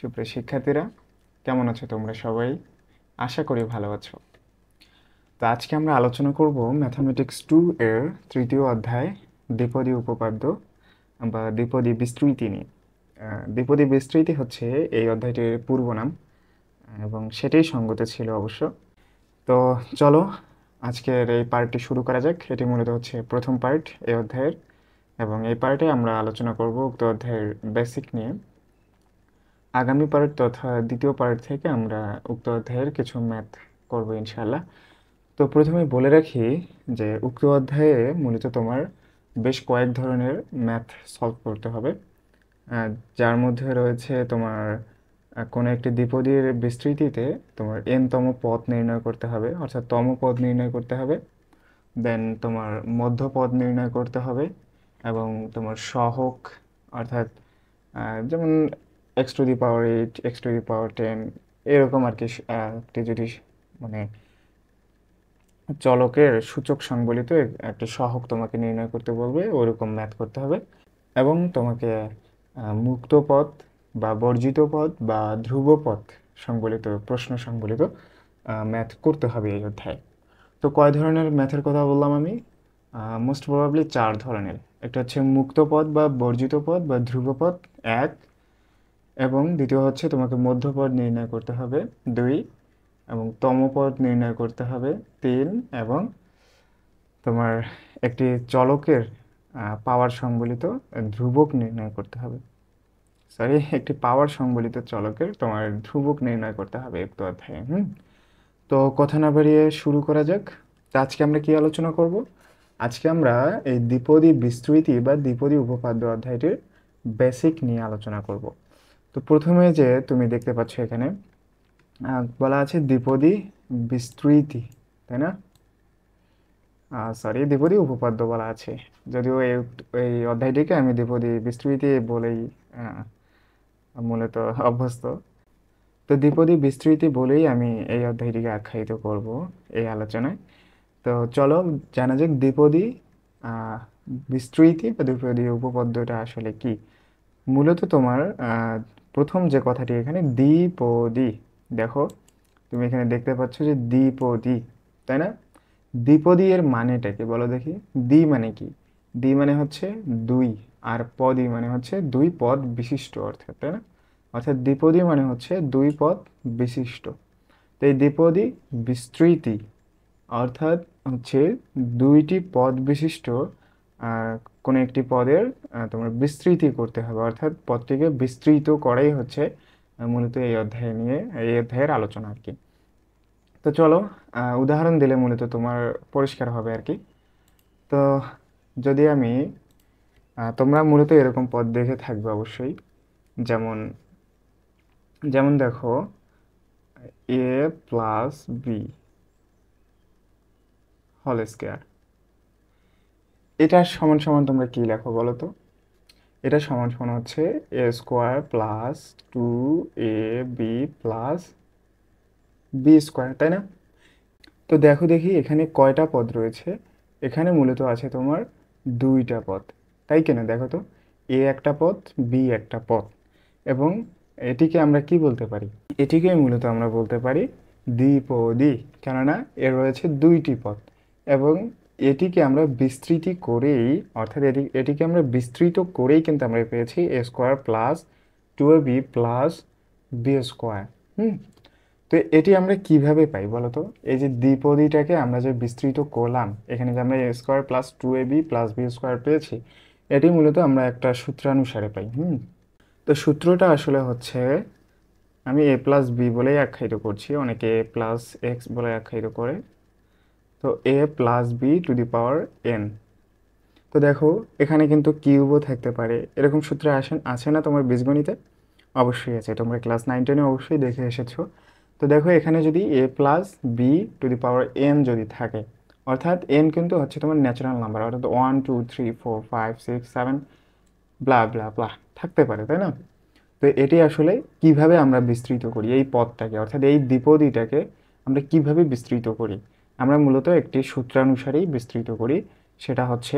সুপ্রিয় শিক্ষার্থীরা, কেমন আছো তোমরা সবাই? আশা করি ভালো আছো। তো আজকে আমরা আলোচনা করব ম্যাথামেটিক্স 2 এর তৃতীয় অধ্যায় দ্বিপদী উপপাদ্য বা দ্বিপদী বিস্তৃতি নিয়ে। দ্বিপদী বিস্তৃতি হচ্ছে এই অধ্যায়টির পূর্ব নাম এবং সেটাই সঙ্গত ছিল অবশ্য। তো চলো আজকের এই পার্টটি শুরু করা যাক। এটি মূলত হচ্ছে প্রথম পার্ট এই অধ্যায়ের, এবং এই পার্টে আমরা আলোচনা করব উক্ত অধ্যায়ের বেসিক নিয়ে। আগামী পার্ট তথা দ্বিতীয় পার্ট থেকে আমরা উক্ত অধ্যায়ের কিছু ম্যাথ করব ইনশাআল্লাহ। তো প্রথমে বলে রাখি যে উক্ত অধ্যায়ে মূলত তোমার বেশ কয়েক ধরনের ম্যাথ সলভ করতে হবে, যার মধ্যে রয়েছে তোমার কোনো একটি দ্বিপদীর বিস্তৃতিতে তোমার তম পদ নির্ণয় করতে হবে, অর্থাৎ তম পদ নির্ণয় করতে হবে। দেন তোমার মধ্যপদ নির্ণয় করতে হবে এবং তোমার সহগ, অর্থাৎ যেমন x⁸8, x⁸10 এরকম আর কি। একটি যদি মানে চলকের সূচক সংবলিত একটি সহগ তোমাকে নির্ণয় করতে বলবে, ওরকম ম্যাথ করতে হবে। এবং তোমাকে মুক্ত পদ বা বর্জিত পদ বা ধ্রুব পদ সংবলিত প্রশ্ন সংবলিত ম্যাথ করতে হবে এই অধ্যায়ে। তো কয় ধরনের ম্যাথের কথা বললাম আমি? মোস্ট প্রবাবলি 4 ধরনের। একটা হচ্ছে মুক্ত পদ বা বর্জিত পদ বা ধ্রুব পদ 1, এবং দ্বিতীয় হচ্ছে তোমাকে মধ্যপদ নির্ণয় করতে হবে 2, এবং তমপদ নির্ণয় করতে হবে 3, এবং তোমার একটি চলকের পাওয়ার সংবলিত ধ্রুবক নির্ণয় করতে হবে। সরি, একটি পাওয়ার সংবলিত চলকের তোমার ধ্রুবক নির্ণয় করতে হবে উক্ত অধ্যায়ে। তো কথা না বাড়িয়ে শুরু করা যাক। তো আজকে আমরা কি আলোচনা করব? আজকে আমরা এই দ্বিপদী বিস্তৃতি বা দ্বিপদী উপপাদ্য অধ্যায়টির বেসিক নিয়ে আলোচনা করব। তো প্রথমে যে তুমি দেখতে পাচ্ছ এখানে বলা আছে দ্বিপদী বিস্তৃতি, তাই না? সরি, দ্বিপদী উপপাদ্য বলা আছে, যদিও এই অধ্যায়টিকে আমি দ্বিপদী বিস্তৃতি বলেই মূলত অভ্যস্ত। তো দ্বিপদী বিস্তৃতি বলেই আমি এই অধ্যায়টিকে আখ্যায়িত করব এই আলোচনায়। তো চলো জানা যাক দ্বিপদী বিস্তৃতি বা দ্বিপদী উপপাদ্যটা আসলে কি। মূলত তোমার প্রথম যে কথাটি এখানে দ্বিপদী, দেখো তুমি এখানে দেখতে পাচ্ছ যে দ্বিপদী, তাই না? দ্বিপদী এর মানেটা কি বলো দেখি। দ্বি মানে কি? দ্বি মানে হচ্ছে দুই, আর পদী মানে হচ্ছে দুই পদ বিশিষ্ট, অর্থাৎ, তাই না? অর্থাৎ দ্বিপদী মানে হচ্ছে দুই পদ বিশিষ্ট। তো এই দ্বিপদী বিস্তৃতি অর্থাৎ হচ্ছে দুইটি পদ বিশিষ্ট কোনো একটি পদের তোমার বিস্তৃতি করতে হবে, অর্থাৎ পদটিকে বিস্তৃত করাই হচ্ছে মূলত এই অধ্যায়ের আলোচনা আর কি। তো চলো উদাহরণ দিলে মূলত তোমার পরিষ্কার হবে আর কি। তো যদি আমি তোমরা মূলত এরকম পদ দেখে থাকবে অবশ্যই, যেমন যেমন দেখো a plus b whole square, এটা সমান সমান তোমরা কি লেখো বলো তো? এটা সমান সমান হচ্ছে a² plus 2ab plus b², তাই না? তো দেখো দেখি এখানে কয়টা পদ রয়েছে। এখানে মূলত আছে তোমার দুইটা পদ, তাই কিনা? দেখো তো, এ একটা পদ, বি একটা পদ, এবং এটিকে আমরা কি বলতে পারি? এটিকে মূলত আমরা বলতে পারি দ্বিপদী, কেননা এর রয়েছে দুইটি পদ, এবং এটিকে আমরা বিস্তৃতি করেই, অর্থাৎ এটিকে আমরা বিস্তৃত করেই কিন্তু আমরা পেয়েছি a² plus 2ab plus b²। তো এটি আমরা কিভাবে পাই বলো তো? এই যে দ্বিপদীটাকে আমরা যে বিস্তৃত করলাম, এখানে যে আমরা a² plus 2ab plus b² পেয়েছি, এটি মূলত আমরা একটা সূত্রানুসারে পাই। তো সূত্রটা আসলে হচ্ছে, আমি a প্লাস বি বলেই আখ্যায়িত করছি, অনেকে a প্লাস এক্স বলে আখ্যায়িত করে। তো a plus b to the power n। তো দেখো এখানে কিন্তু কিউবও থাকতে পারে, এরকম সূত্র আছে না তোমার বীজগণিতে? অবশ্যই আছে, তোমরা ক্লাস 9-10-এ অবশ্যই দেখে এসেছো। তো দেখো এখানে যদি a plus b to the power n যদি থাকে, অর্থাৎ n কিন্তু হচ্ছে তোমার ন্যাচারাল নাম্বার, অর্থাৎ 1 2 3 4 5 6 7 ব্লা ব্লা ব্লা থাকতে পারে, তাই না? তো এটি আসলে কিভাবে আমরা বিস্তৃত করি এই পদটাকে, অর্থাৎ এই দ্বিপদীটাকে আমরা কিভাবে বিস্তৃত করি? আমরা মূলত একটি সূত্রানুসারেই বিস্তৃত করি, সেটা হচ্ছে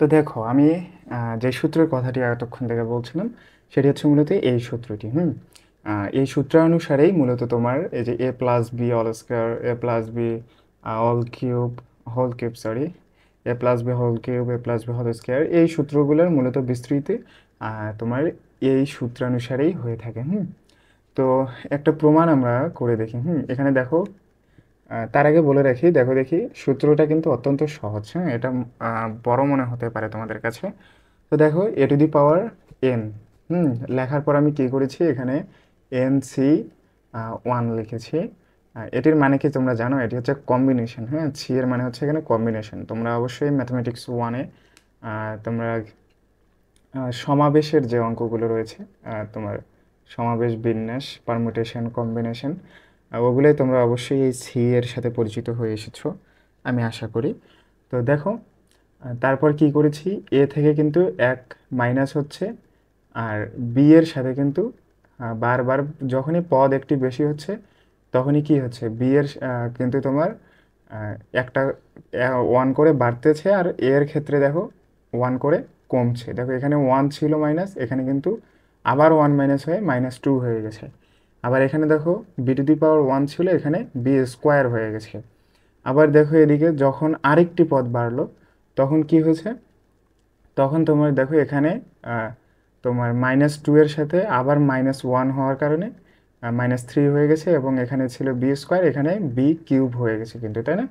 তো দেখো আমি যে সূত্রের কথাটি এতক্ষণ থেকে বলছিলাম সেটি হচ্ছে মূলত এই সূত্রটি। এই সূত্র অনুসারেই মূলত তোমার এই যে a plus b whole square, a plus b whole cube sorry, a plus b whole cube, a plus b whole square, এই সূত্রগুলোর মূলত বিস্তৃতি তোমার এই সূত্রানুসারেই হয়ে থাকে। তো একটা প্রমাণ আমরা করে দেখি। এখানে দেখো, তার আগে বলে রাখি, দেখো দেখি সূত্রটা কিন্তু অত্যন্ত সহজ। এটা বড় মনে হতে পারে তোমাদের কাছে। তো দেখো এ টু দি পাওয়ার এন, লেখার পর আমি কি করেছি এখানে এন সি 1 লিখেছি। এটির মানে কি তোমরা জানো? এটি হচ্ছে কম্বিনেশন। সি এর মানে হচ্ছে এখানে কম্বিনেশন। তোমরা অবশ্যই ম্যাথমেটিক্স 1-এ তোমরা সমাবেশের যে অঙ্কগুলো রয়েছে, তোমার সমাবেশ, বিন্যাস, পারমুটেশন, কম্বিনেশন, ওগুলোই তোমরা অবশ্যই এই সি এর সাথে পরিচিত হয়ে এসেছো আমি আশা করি। তো দেখো তারপর কি করেছি, এ থেকে কিন্তু এক মাইনাস হচ্ছে, আর বি এর সাথে কিন্তু বারবার যখনই পদ একটি বেশি হচ্ছে তখনই কি হচ্ছে, বি এর কিন্তু তোমার একটা 1 করে বাড়তেছে, আর এ এর ক্ষেত্রে দেখো 1 করে কমছে। দেখো এখানে 1 ছিল মাইনাস, এখানে কিন্তু আবার 1 মাইনাস হয়ে -2 হয়ে গেছে। আবার এখানে দেখো বি টু দি পাওয়ার 1 ছিল, এখানে বি স্কোয়ার হয়ে গেছে। আবার দেখো এদিকে যখন আরেকটি পদ বাড়লো তখন কি হয়েছে, তখন তোমার দেখো এখানে তোমার -2 এর সাথে আবার -1 হওয়ার কারণে -3 হয়ে গেছে, এবং এখানে ছিল বি স্কোয়ার, এখানে বি কিউব হয়ে গেছে কিন্তু, তাই না?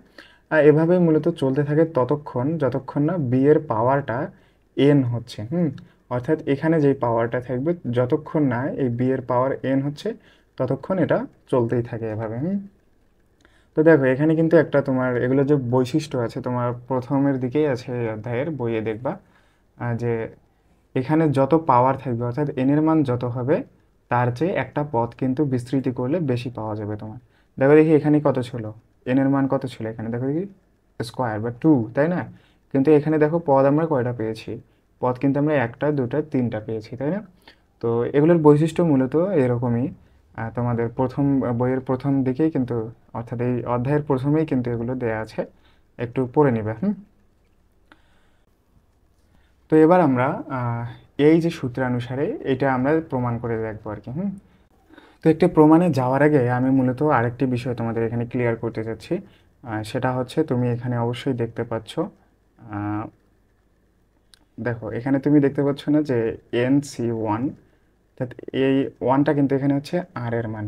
আর এভাবে মূলত চলতে থাকে ততক্ষণ যতক্ষণ না বি এর পাওয়ারটা এন হচ্ছে। অর্থাৎ এখানে যেই পাওয়ারটা থাকবে, যতক্ষণ না এই বি এর পাওয়ার এন হচ্ছে ততক্ষণ এটা চলতেই থাকে এভাবে। তো দেখো এখানে কিন্তু একটা তোমার এগুলো যে বৈশিষ্ট্য আছে, তোমার প্রথমের দিকেই আছে এই অধ্যায়ের বইয়ে দেখবা, যে এখানে যত পাওয়ার থাকবে অর্থাৎ এন এর মান যত হবে তার চেয়ে একটা পদ কিন্তু বিস্তৃতি করলে বেশি পাওয়া যাবে তোমার। দেখো দেখি এখানে কত ছিল, এন এর মান কত ছিল এখানে, দেখো দেখি স্কোয়ার বা 2, তাই না? কিন্তু এখানে দেখো পদ আমরা কয়টা পেয়েছি, পদ কিন্তু আমরা একটা, দুটা, তিনটা পেয়েছি, তাই না? তো এগুলোর বৈশিষ্ট্য মূলত এরকমই। তোমাদের বইয়ের প্রথম দিকেই কিন্তু, অর্থাৎ এই অধ্যায়ের প্রথমেই কিন্তু এগুলো দেয়া আছে, একটু পড়ে নিবে। তো এবার আমরা এই যে সূত্রানুসারে এটা আমরা প্রমাণ করে দেখবো আর কি। তো একটি প্রমাণে যাওয়ার আগে আমি মূলত আরেকটি বিষয় তোমাদের এখানে ক্লিয়ার করতে চাচ্ছি। সেটা হচ্ছে তুমি এখানে অবশ্যই দেখতে পাচ্ছ, দেখো এখানে তুমি দেখতে পাচ্ছ না যে NC1, অর্থাৎ এই 1টা কিন্তু এখানে হচ্ছে আর এর মান।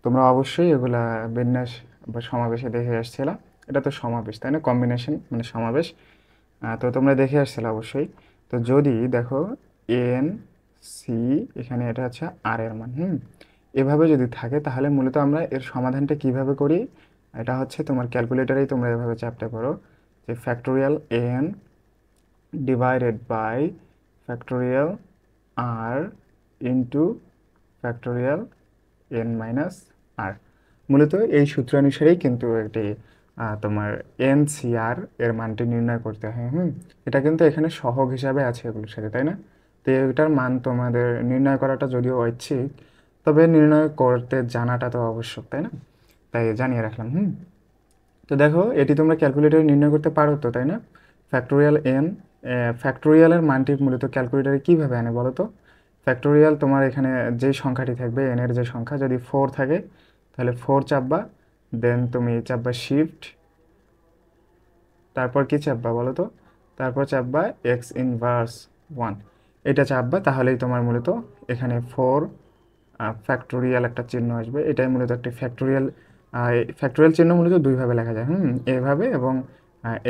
তোমরা অবশ্যই এগুলা বিন্যাস বা সমাবেশে দেখে আসছিলা। এটা তো সমাবেশ, তাই না? কম্বিনেশন মানে সমাবেশ। তো তোমরা দেখে আসছিলে অবশ্যই। তো যদি দেখো এন সি, এখানে এটা হচ্ছে আর এর মান। এভাবে যদি থাকে তাহলে মূলত আমরা এর সমাধানটা কিভাবে করি, এটা হচ্ছে তোমার ক্যালকুলেটারেই তোমরা এভাবে চাপতে পারো যে factorial n divided by factorial r into factorial n minus r. মূলত এই সূত্রানুসারেই কিন্তু একটি তোমার এনসিআর এর মানটি নির্ণয় করতে হয়। এটা কিন্তু এখানে সহগ হিসাবে আছে এগুলোর সাথে, তাই না? তো এটার মান তোমাদের নির্ণয় করাটা যদিও ঐচ্ছিক, তবে নির্ণয় করতে জানাটা তো আবশ্যক, তাই না? তাই জানিয়ে রাখলাম। তো দেখো এটি তোমরা ক্যালকুলেটরে নির্ণয় করতে পারো তো, তাই না? ফ্যাক্টোরিয়াল এন, ফ্যাক্টোরিয়ালের মানটি মূলত ক্যালকুলেটরে কীভাবে আনে বলো তো? ফ্যাক্টোরিয়াল তোমার এখানে যে সংখ্যাটি থাকবে, এন এর যে সংখ্যা, যদি 4 থাকে তাহলে 4 চাপবা, দেন তুমি চাপবা শিফট, তারপর কি চাপবা বলো তো? তারপর চাপবা এক্স ইনভার্স 1, এটা চাপবা, তাহলেই তোমার মূলত এখানে 4 ফ্যাক্টোরিয়াল একটা চিহ্ন আসবে। এটাই মূলত একটি ফ্যাক্টোরিয়াল। ফ্যাক্টোরিয়াল চিহ্ন মূলত দুইভাবে লেখা যায়, এইভাবে এবং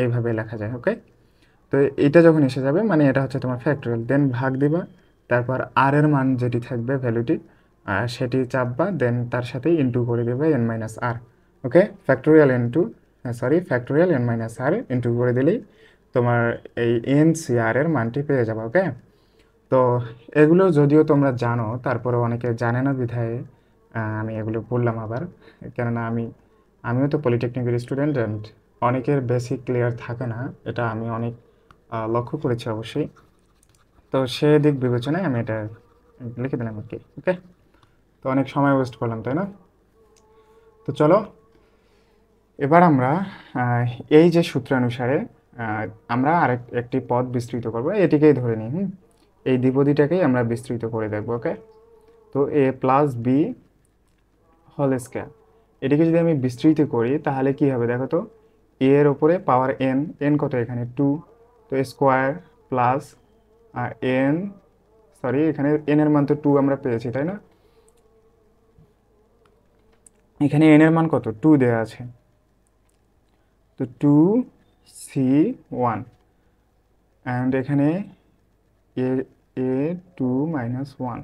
এইভাবে লেখা যায়। ওকে, তো এটা যখন এসে যাবে মানে এটা হচ্ছে তোমার ফ্যাক্টোরিয়াল, দেন ভাগ দিবা, তারপর আর এর মান যেটি থাকবে ভ্যালুটি সেটি চাপবা, দেন তার সাথে ইন্টু করে দেবে n minus r. Okay, factorial into factorial n minus r into করে দিলেই তোমার এই এন সি আর এর মানটি পেয়ে যাবে। ওকে, তো এগুলো যদিও তোমরা জানো, তারপরে অনেকে জানে না বিধায় আমি এগুলো বললাম আবার, কেননা আমিও তো পলিটেকনিকের স্টুডেন্ট, অ্যান্ড অনেকের বেসিক ক্লিয়ার থাকে না, এটা আমি অনেক লক্ষ্য করেছি অবশ্যই। তো সে দিক বিবেচনায় আমি এটা লিখে দিলাম আর কি। ওকে, তো অনেক সময় ওয়েস্ট করলাম, তাই না? তো চলো এবার আমরা এই যে সূত্রানুসারে আমরা একটি পদ বিস্তৃত করব, এটিকেই ধরে নিই। এই দ্বিপদীটাকেই আমরা বিস্তৃত করে দেখব। ওকে, তো এ প্লাস বি হোল স্কয়ার, এটিকে যদি আমি বিস্তৃত করি তাহলে কি হবে দেখো তো, এ এর ওপরে পাওয়ার এন, এন কত এখানে 2, তো স্কোয়ার প্লাস এন, সরি এখানে এন এর মান তো 2 আমরা পেয়েছি তাই না, এখানে এন এর মান কত 2 দেওয়া আছে, তো 2c1 অ্যান্ড এখানে a a 2 minus 1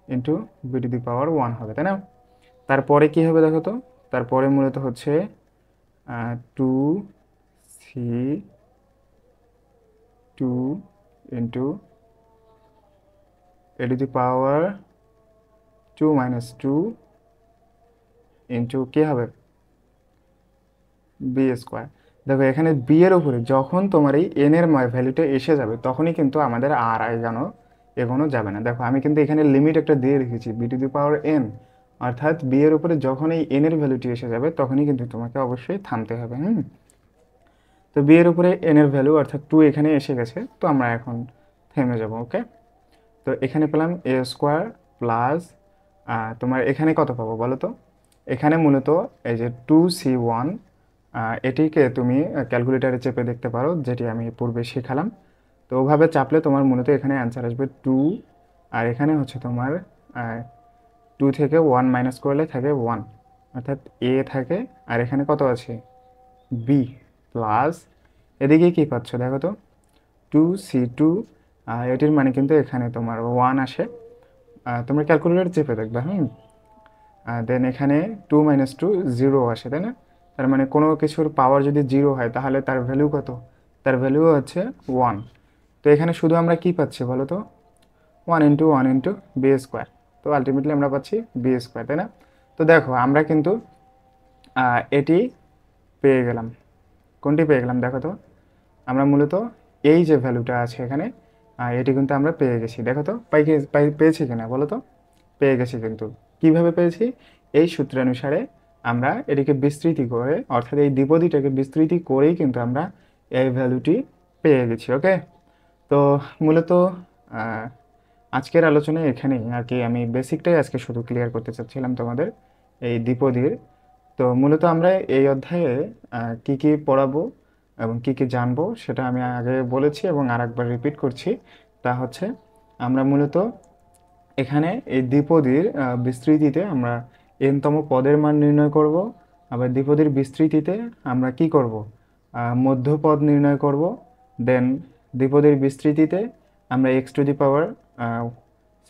into b to the power 1 হবে তাই না। তারপরে কি হবে দেখো তো, তারপরে মূলত হচ্ছে 2c2 into a to the power 2 minus 2 into কী হবে বি স্কোয়ার। দেখো এখানে বি এর উপরে যখন তোমার এই এন এর ভ্যালুটা এসে যাবে তখনই কিন্তু আমাদের আর এগোনো যাবে না। দেখো আমি কিন্তু এখানে লিমিট একটা দিয়ে রেখেছি b to the power n, অর্থাৎ বি এর উপরে যখন এই এন এর ভ্যালুটি এসে যাবে তখনই কিন্তু তোমাকে অবশ্যই থামতে হবে। তো বি এর উপরে এন এর ভ্যালু অর্থাৎ 2 এখানে এসে গেছে, তো আমরা এখন থেমে যাব। ওকে, তো এখানে পেলাম এ স্কোয়ার প্লাস তোমার এখানে কত পাবো বলো তো, এখানে মূলত এই যে 2c1, এটিকে তুমি ক্যালকুলেটারে চেপে দেখতে পারো, যেটি আমি পূর্বে শেখালাম। তো ওভাবে চাপলে তোমার মূলত এখানে অ্যান্সার আসবে 2, আর এখানে হচ্ছে তোমার 2 থেকে 1 মাইনাস করলে থাকে 1, অর্থাৎ এ থাকে, আর এখানে কত আছে বি প্লাস, এদিকে কি পাচ্ছ দেখো তো 2c2, এটির মানে কিন্তু এখানে তোমার 1 আসে, তোমরা ক্যালকুলেটর চেপে দেখবে। দেন এখানে 2 মাইনাস 2 0 আসে তাই না, তার মানে কোনো কিছুর পাওয়ার যদি 0 হয় তাহলে তার ভ্যালু কত, তার ভ্যালু হচ্ছে 1। তো এখানে শুধু আমরা কি পাচ্ছি বলো তো, 1 ইন্টু বি স্কোয়ার, তো আলটিমেটলি আমরা পাচ্ছি বি স্কোয়ার তাই না। তো দেখো আমরা কিন্তু এটি পেয়ে গেলাম, কোনটি পেয়ে গেলাম দেখো তো, আমরা মূলত এই যে ভ্যালুটা আছে এখানে এটি কিন্তু আমরা পেয়ে গেছি। দেখো তো পেয়েছি কিনা বলো তো, পেয়ে গেছি। কিন্তু কিভাবে পেয়েছি, এই সূত্রানুসারে আমরা এটিকে বিস্তৃতি করে, অর্থাৎ এই দ্বিপদীটাকে বিস্তৃতি করেই কিন্তু আমরা এই ভ্যালুটি পেয়ে গেছি। ওকে, তো মূলত আজকের আলোচনায় এখানেই আর কি, আমি বেসিকটাই আজকে শুধু ক্লিয়ার করতে চাচ্ছিলাম তোমাদের এই দ্বিপদীর। তো মূলত আমরা এই অধ্যায়ে কি কি পড়াবো এবং কি কি জানবো সেটা আমি আগে বলেছি এবং আরেকবার রিপিট করছি। তা হচ্ছে আমরা মূলত এখানে এই দ্বিপদীর বিস্তৃতিতে আমরা এনতম পদের মান নির্ণয় করব, আবার দ্বিপদীর বিস্তৃতিতে আমরা কি করব, মধ্যপদ নির্ণয় করব। দেন দ্বিপদীর বিস্তৃতিতে আমরা x two the power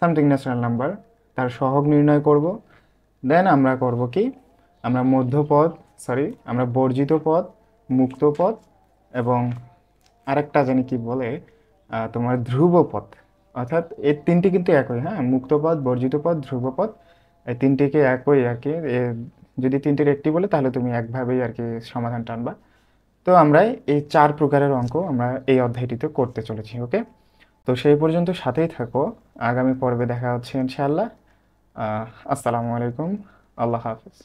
something natural number তার সহগ নির্ণয় করব। দেন আমরা করব কি, আমরা মধ্যপদ, আমরা বর্জিত পদ, মুক্ত পদ এবং আরেকটা জানি কি বলে তোমার ধ্রুবপদ, অর্থাৎ এই তিনটি কিন্তু একই। মুক্তপদ, বর্জিত পদ, ধ্রুবপদ, এই তিনটিকে একই আর কি। যদি তিনটির একটি বলে তাহলে তুমি একভাবেই আর কি সমাধান টানবা। তো আমরা এই 4 প্রকারের অঙ্ক আমরা এই অধ্যায়টিতে করতে চলেছি। ওকে, তো সেই পর্যন্ত সাথেই থাকো, আগামী পর্বে দেখা হচ্ছে ইনশাআল্লাহ। আসসালামু আলাইকুম, আল্লাহ হাফেজ।